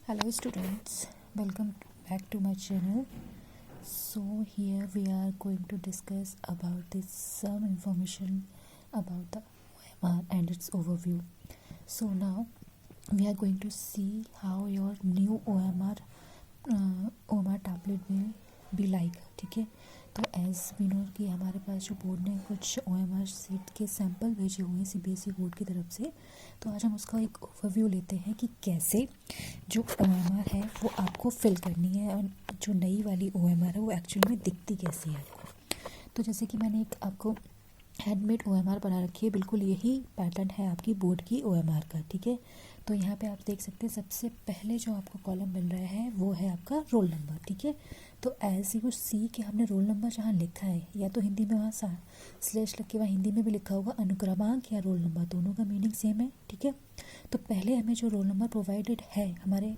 Hello students, welcome back to my channel. So here we are going to discuss about this some information about the OMR and its overview. So now we are going to see how your new OMR tablet will be like. ठीक है, तो as we know कि हमारे पास जो board ने कुछ OMR seat के sample भेजे हुए हैं CBSE बोर्ड की तरफ से, तो आज हम उसका एक ओवरव्यू लेते हैं कि कैसे जो OMR है वो आपको फिल करनी है और जो नई वाली OMR है वो एक्चुअली में दिखती कैसी है आपको। तो जैसे कि मैंने एक आपको हैंडमेड OMR बना रखी है, बिल्कुल यही पैटर्न है आपकी बोर्ड की OMR का। ठीक है, तो यहाँ पे आप देख सकते हैं सबसे पहले जो आपको कॉलम मिल रहा है वो है आपका रोल नंबर। ठीक है, तो एज यू सी के हमने रोल नंबर जहाँ लिखा है, या तो हिंदी में वहाँ स्लैश लग के वहाँ हिंदी में भी लिखा होगा अनुक्रमांक या रोल नंबर, दोनों का मीनिंग सेम है। ठीक है, तो पहले हमें जो रोल नंबर प्रोवाइडेड है हमारे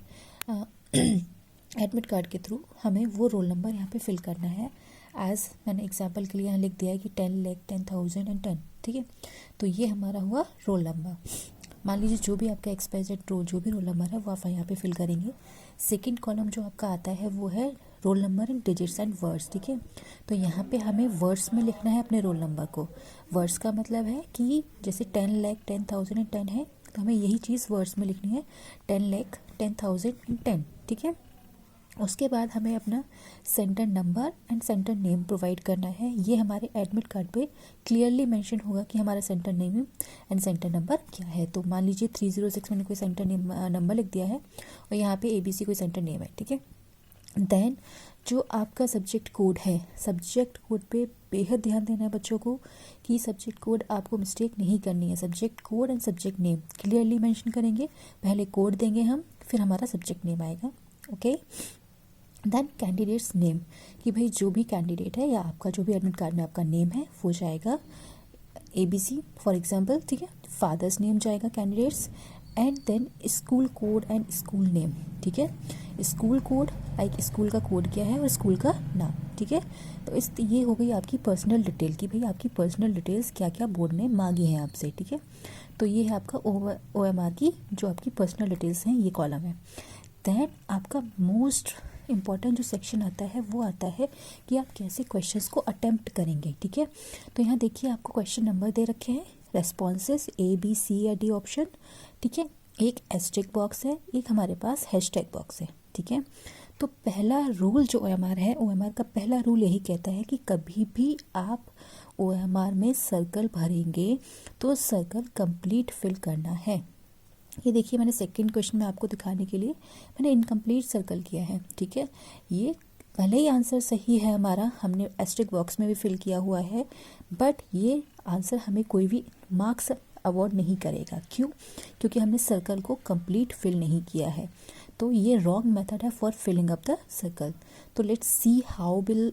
एडमिट कार्ड के थ्रू, हमें वो रोल नंबर यहाँ पे फिल करना है। एज मैंने एग्जांपल के लिए यहाँ लिख दिया है कि 10,10,010। ठीक है, तो ये हमारा हुआ रोल नंबर। मान लीजिए जो भी आपका एक्सपायर्ड रोल जो भी रोल नंबर है वो आप यहाँ पे फिल करेंगे। सेकंड कॉलम जो आपका आता है वो है roll number in digits and words. ठीक है, तो यहाँ पे हमें वर्ड्स में लिखना है अपने रोल नंबर को। वर्ड्स का मतलब है कि जैसे 10,10,010 है तो हमें यही चीज़ वर्ड्स में लिखनी है, 10,10,010। ठीक है, उसके बाद हमें अपना centre number and centre name provide करना है। ये हमारे एडमिट कार्ड पे क्लियरली मेंशन होगा कि हमारा centre name and centre number क्या है। तो मान लीजिए 306 मैंने कोई सेंटर नेम नंबर लिख दिया है और यहाँ पे ABC कोई सेंटर नेम है। ठीक है, देन जो आपका सब्जेक्ट कोड है, सब्जेक्ट कोड पे बेहद ध्यान देना है बच्चों को कि सब्जेक्ट कोड आपको मिस्टेक नहीं करनी है। Subject code and subject name clearly mention करेंगे, पहले कोड देंगे हम, फिर हमारा सब्जेक्ट नेम आएगा। ओके, देन कैंडिडेट्स नेम, कि भाई जो भी कैंडिडेट है या आपका जो भी एडमिट कार्ड में आपका नेम है वो जाएगा ABC फॉर एग्जांपल। ठीक है, फादर्स नेम जाएगा candidates, and then school code and school name. ठीक है, स्कूल कोड लाइक स्कूल का कोड क्या है और स्कूल का नाम। ठीक है, तो ये हो गई आपकी पर्सनल डिटेल कि भाई आपकी पर्सनल डिटेल्स क्या क्या बोर्ड ने मांगी हैं आपसे। ठीक है, तो ये है आपका OMR की जो आपकी पर्सनल डिटेल्स हैं, ये कॉलम है। देन आपका मोस्ट इम्पॉर्टेंट जो सेक्शन आता है वो आता है कि आप कैसे क्वेश्चंस को अटेम्प्ट करेंगे। ठीक है, तो यहाँ देखिए आपको क्वेश्चन नंबर दे रखे हैं, रेस्पॉन्सेस A, B, C या D ऑप्शन। ठीक है, एक एस्टेरिक बॉक्स है, एक हमारे पास हैशटैग बॉक्स है। ठीक है, तो पहला रूल जो OMR है, OMR का पहला रूल यही कहता है कि कभी भी आप OMR में सर्कल भरेंगे तो सर्कल कंप्लीट फिल करना है। ये देखिए मैंने सेकंड क्वेश्चन में आपको दिखाने के लिए मैंने इनकम्प्लीट सर्कल किया है। ठीक है, ये भले ही आंसर सही है हमारा, हमने एस्टेरिक बॉक्स में भी फिल किया हुआ है, बट ये आंसर हमें कोई भी मार्क्स अवॉर्ड नहीं करेगा। क्यों? क्योंकि हमने सर्कल को कंप्लीट फिल नहीं किया है। तो ये रॉन्ग मेथड है for filling up the circle. तो let's see how will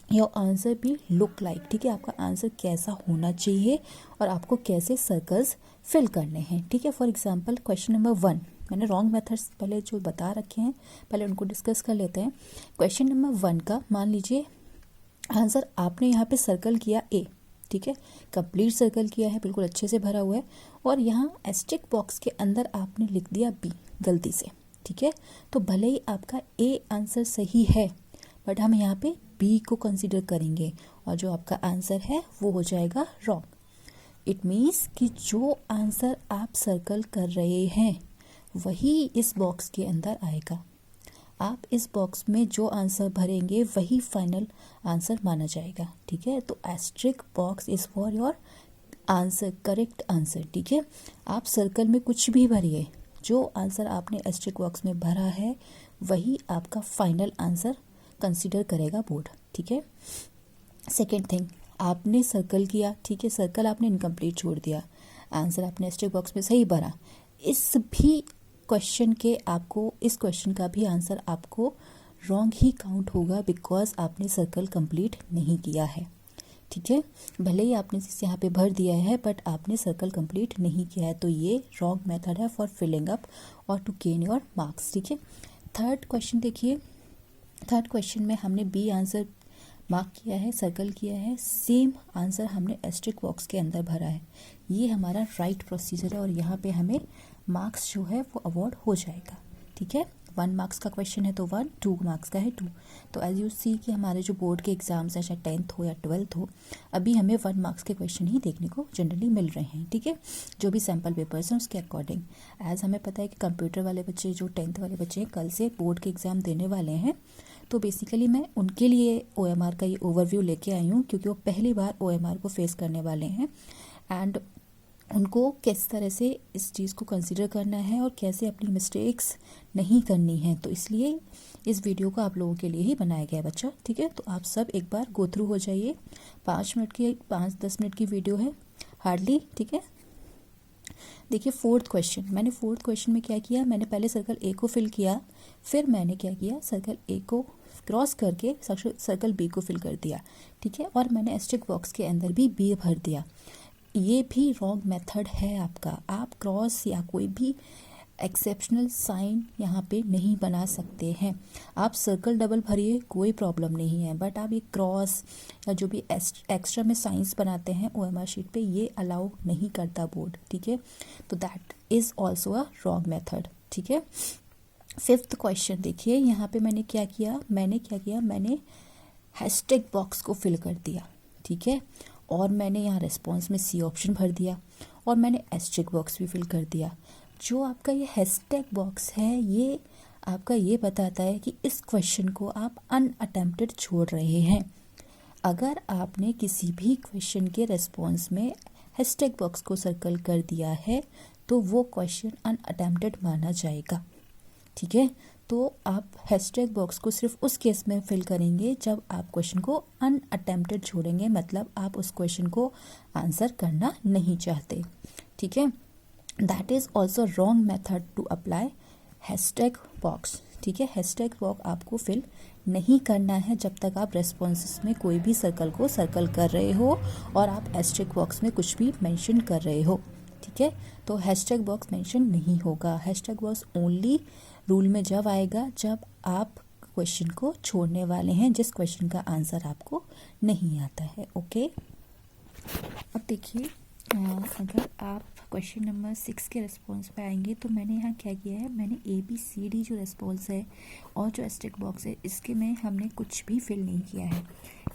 your answer भी लुक लाइक। ठीक है, आपका आंसर कैसा होना चाहिए और आपको कैसे सर्कल्स फिल करने हैं। ठीक है, फॉर एग्जांपल क्वेश्चन नंबर 1, मैंने रॉन्ग मेथड्स पहले जो बता रखे हैं पहले उनको डिस्कस कर लेते हैं। क्वेश्चन नंबर 1 का मान लीजिए आंसर आपने यहाँ पे सर्कल किया A। ठीक है, कंप्लीट सर्कल किया है, बिल्कुल अच्छे से भरा हुआ है, और यहाँ एस्टेरिक बॉक्स के अंदर आपने लिख दिया B गलती से। ठीक है, तो भले ही आपका A आंसर सही है बट हम यहाँ पे B को कंसीडर करेंगे और जो आपका आंसर है वो हो जाएगा रॉन्ग। इट मीन्स कि जो आंसर आप सर्कल कर रहे हैं वही इस बॉक्स के अंदर आएगा। आप इस बॉक्स में जो आंसर भरेंगे वही फाइनल आंसर माना जाएगा। ठीक है, तो asterisk box is for your answer, correct answer. ठीक है, आप सर्कल में कुछ भी भरिए, जो आंसर आपने एस्टेरिक बॉक्स में भरा है वही आपका फाइनल आंसर कंसीडर करेगा बोर्ड। ठीक है, सेकेंड थिंग, आपने सर्कल किया, ठीक है, सर्कल आपने इनकम्प्लीट छोड़ दिया, आंसर आपने एस्टेरिक बॉक्स में सही भरा, इस भी क्वेश्चन के आपको, इस क्वेश्चन का भी आंसर आपको रॉन्ग ही काउंट होगा बिकॉज आपने सर्कल कंप्लीट नहीं किया है। ठीक है, भले ही आपने यहाँ पे भर दिया है बट आपने सर्कल कंप्लीट नहीं किया है, तो ये रॉन्ग मेथड है फॉर फिलिंग अप और टू गेन योर मार्क्स। ठीक है, थर्ड क्वेश्चन देखिए, थर्ड क्वेश्चन में हमने B आंसर मार्क किया है, सर्कल किया है, सेम आंसर हमने एस्टेरिक बॉक्स के अंदर भरा है। ये हमारा राइट प्रोसीजर है और यहाँ पे हमें मार्क्स जो है वो अवॉर्ड हो जाएगा। ठीक है। 1 मार्क्स का क्वेश्चन है तो 1, 2 मार्क्स का है 2। तो एज यू सी कि हमारे जो बोर्ड के एग्जाम्स हैं, चाहे 10th हो या 12th हो, अभी हमें 1 मार्क्स के क्वेश्चन ही देखने को जनरली मिल रहे हैं, ठीक है, जो भी सैम्पल पेपर्स हैं उसके अकॉर्डिंग। एज हमें पता है कि कंप्यूटर वाले बच्चे, जो 10th वाले बच्चे हैं, कल से बोर्ड के एग्ज़ाम देने वाले हैं, तो बेसिकली मैं उनके लिए OMR का ये ओवरव्यू लेके आई हूँ, क्योंकि वो पहली बार OMR को फेस करने वाले हैं एंड उनको किस तरह से इस चीज़ को कंसिडर करना है और कैसे अपनी मिस्टेक्स नहीं करनी है। तो इसलिए इस वीडियो को आप लोगों के लिए ही बनाया गया है बच्चा, ठीक है। तो आप सब एक बार गो थ्रू हो जाइए। 5-10 मिनट की वीडियो है हार्डली, ठीक है। देखिए 4th क्वेश्चन, मैंने 4th क्वेश्चन में क्या किया, मैंने पहले सर्कल ए को फिल किया, फिर मैंने क्या किया, सर्कल ए को क्रॉस करके सर्कल बी को फिल कर दिया, ठीक है, और मैंने एस्टेरिस्क बॉक्स के अंदर भी बी भर दिया। ये भी रॉन्ग मेथड है आपका। आप क्रॉस या कोई भी एक्सेप्शनल साइन यहाँ पे नहीं बना सकते हैं। आप सर्कल डबल भरिए, कोई प्रॉब्लम नहीं है, बट आप ये क्रॉस या जो भी एक्स्ट्रा में साइंस बनाते हैं OMR शीट पे, ये अलाउ नहीं करता बोर्ड, ठीक है। तो that is also a wrong method, ठीक है। 5th क्वेश्चन देखिए, यहाँ पे मैंने क्या किया, मैंने हैशटैग बॉक्स को फिल कर दिया, ठीक है, और मैंने यहाँ रिस्पॉन्स में सी ऑप्शन भर दिया और मैंने एस्टेरिस्क बॉक्स भी फिल कर दिया। जो आपका ये हैशटैग बॉक्स है, ये आपका ये बताता है कि इस क्वेश्चन को आप अनअटेम्प्टेड छोड़ रहे हैं। अगर आपने किसी भी क्वेश्चन के रिस्पॉन्स में हैशटैग बॉक्स को सर्कल कर दिया है तो वो क्वेश्चन अनअटेम्प्टेड माना जाएगा, ठीक है। तो आप हैशटैग बॉक्स को सिर्फ उस केस में फिल करेंगे जब आप क्वेश्चन को अनअटेम्प्टेड छोड़ेंगे, मतलब आप उस क्वेश्चन को आंसर करना नहीं चाहते, ठीक है। That is also wrong method to apply hashtag box, ठीक है। हैशटैग बॉक्स आपको फिल नहीं करना है जब तक आप रेस्पॉन्सेस में कोई भी सर्कल को सर्कल कर रहे हो और आप हैशटैग बॉक्स में कुछ भी मेंशन कर रहे हो, ठीक है। तो हैशटैग बॉक्स मेंशन नहीं होगा। हैशटैग बॉक्स ओनली रूल में जब आएगा जब आप क्वेश्चन को छोड़ने वाले हैं, जिस क्वेश्चन का आंसर आपको नहीं आता है, ओके। अब देखिए, अगर आप क्वेश्चन नंबर 6 के रिस्पॉन्स पे आएंगे तो मैंने यहाँ क्या किया है, मैंने ABCD जो रिस्पॉन्स है और जो हैशटैग बॉक्स है, इसके में हमने कुछ भी फिल नहीं किया है।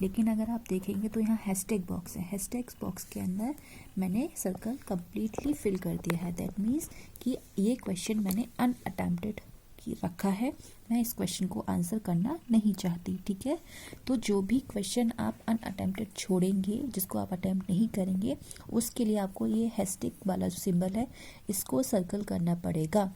लेकिन अगर आप देखेंगे तो यहाँ हैशटैग बॉक्स है, हैशटैग बॉक्स के अंदर मैंने सर्कल कम्प्लीटली फिल कर दिया है। दैट मीन्स कि ये क्वेश्चन मैंने अनअटेम्प्टेड रखा है, मैं इस क्वेश्चन को आंसर करना नहीं चाहती, ठीक है। तो जो भी क्वेश्चन आप अनअटेम्प्टेड छोड़ेंगे, जिसको आप अटेम्प्ट नहीं करेंगे, उसके लिए आपको ये हैशटैग वाला जो सिंबल है इसको सर्कल करना पड़ेगा।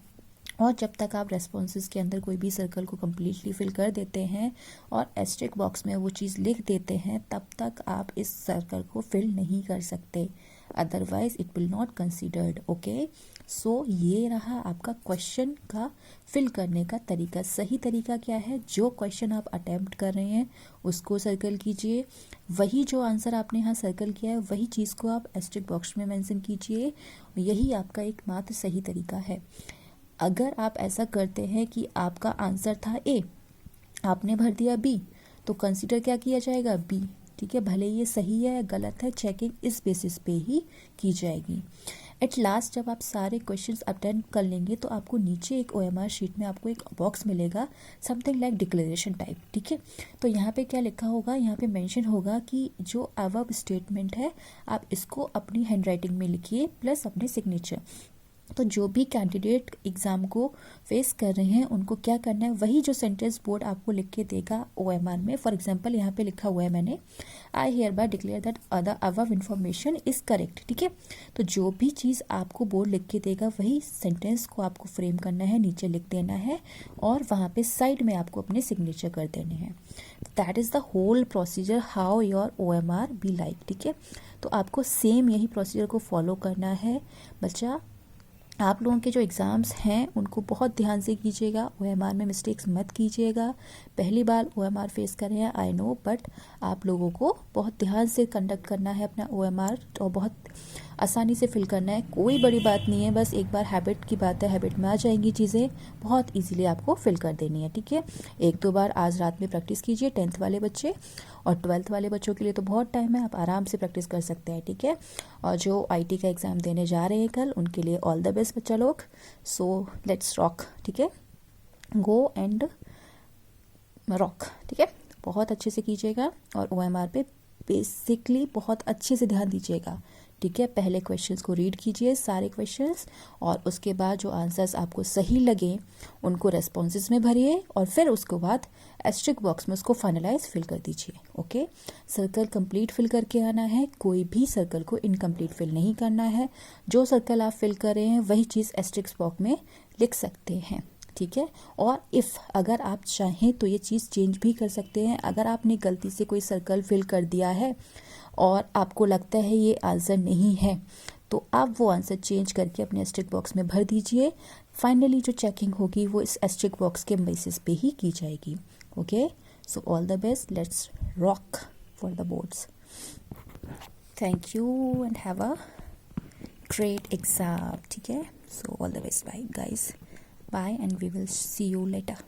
और जब तक आप रेस्पॉन्सेस के अंदर कोई भी सर्कल को कम्प्लीटली फिल कर देते हैं और एस्टेरिस्क बॉक्स में वो चीज़ लिख देते हैं, तब तक आप इस सर्कल को फिल नहीं कर सकते, otherwise it will not considered, okay. So ये रहा आपका क्वेश्चन का फिल करने का तरीका। सही तरीका क्या है, जो क्वेश्चन आप अटेम्प्ट कर रहे हैं उसको सर्कल कीजिए, वही जो आंसर आपने यहाँ सर्कल किया है वही चीज़ को आप एस्टेरिस्क बॉक्स में मेंशन कीजिए, यही आपका एकमात्र सही तरीका है। अगर आप ऐसा करते हैं कि आपका आंसर था A, आपने भर दिया B, तो कंसीडर क्या किया जाएगा, B, ठीक है। भले ये सही है या गलत है, चेकिंग इस बेसिस पे ही की जाएगी। एट लास्ट जब आप सारे क्वेश्चंस अटेम्प्ट कर लेंगे तो आपको नीचे एक OMR शीट में आपको एक बॉक्स मिलेगा, समथिंग लाइक डिक्लेरेशन टाइप, ठीक है। तो यहाँ पे क्या लिखा होगा, यहाँ पे मेंशन होगा कि जो अबव स्टेटमेंट है आप इसको अपनी हैंडराइटिंग में लिखिए प्लस अपने सिग्नेचर। तो जो भी कैंडिडेट एग्ज़ाम को फेस कर रहे हैं उनको क्या करना है, वही जो सेंटेंस बोर्ड आपको लिख के देगा OMR में। फॉर एग्जांपल यहाँ पे लिखा हुआ है मैंने, I hear bye declare that the above information is correct, ठीक है। तो जो भी चीज़ आपको बोर्ड लिख के देगा वही सेंटेंस को आपको फ्रेम करना है, नीचे लिख देना है और वहाँ पे साइड में आपको अपने सिग्नेचर कर देने हैं। That is the whole procedure how your OMR be like, ठीक है। तो आपको सेम यही प्रोसीजर को फॉलो करना है बच्चा। आप लोगों के जो एग्ज़ाम्स हैं उनको बहुत ध्यान से कीजिएगा, OMR में मिस्टेक्स मत कीजिएगा। पहली बार OMR फेस कर रहे हैं आई नो, बट आप लोगों को बहुत ध्यान से कंडक्ट करना है अपना OMR और बहुत आसानी से फिल करना है। कोई बड़ी बात नहीं है, बस एक बार हैबिट की बात है, हैबिट में आ जाएंगी चीज़ें, बहुत इजीली आपको फिल कर देनी है, ठीक है। 1-2 बार आज रात में प्रैक्टिस कीजिए 10th वाले बच्चे, और 12th वाले बच्चों के लिए तो बहुत टाइम है, आप आराम से प्रैक्टिस कर सकते हैं, ठीक है। और जो IT का एग्ज़ाम देने जा रहे हैं कल, उनके लिए ऑल द बेस्ट बच्चा लोग। सो लेट्स रॉक, ठीक है। गो एंड रॉक, ठीक है। बहुत अच्छे से कीजिएगा और OMR पे बेसिकली बहुत अच्छे से ध्यान दीजिएगा, ठीक है। पहले क्वेश्चंस को रीड कीजिए सारे क्वेश्चंस, और उसके बाद जो आंसर्स आपको सही लगे उनको रेस्पॉन्सेज में भरिए, और फिर उसके बाद एस्ट्रिक बॉक्स में उसको फाइनलाइज फिल कर दीजिए। ओके, सर्कल कंप्लीट फिल करके आना है, कोई भी सर्कल को इनकम्प्लीट फिल नहीं करना है। जो सर्कल आप फिल कर रहे हैं वही चीज़ एस्ट्रिक बॉक्स में लिख सकते हैं, ठीक है। और इफ़ अगर आप चाहें तो ये चीज़ चेंज भी कर सकते हैं। अगर आपने गलती से कोई सर्कल फिल कर दिया है और आपको लगता है ये आंसर नहीं है, तो आप वो आंसर चेंज करके अपने एस्ट्रिक बॉक्स में भर दीजिए। फाइनली जो चेकिंग होगी वो इस एस्ट्रिक बॉक्स के बेसिस पे ही की जाएगी। Okay, so all the best, let's rock for the boards. Thank you and have a great exam, ठीक है। So all the best, bye guys, bye, and we will see you later.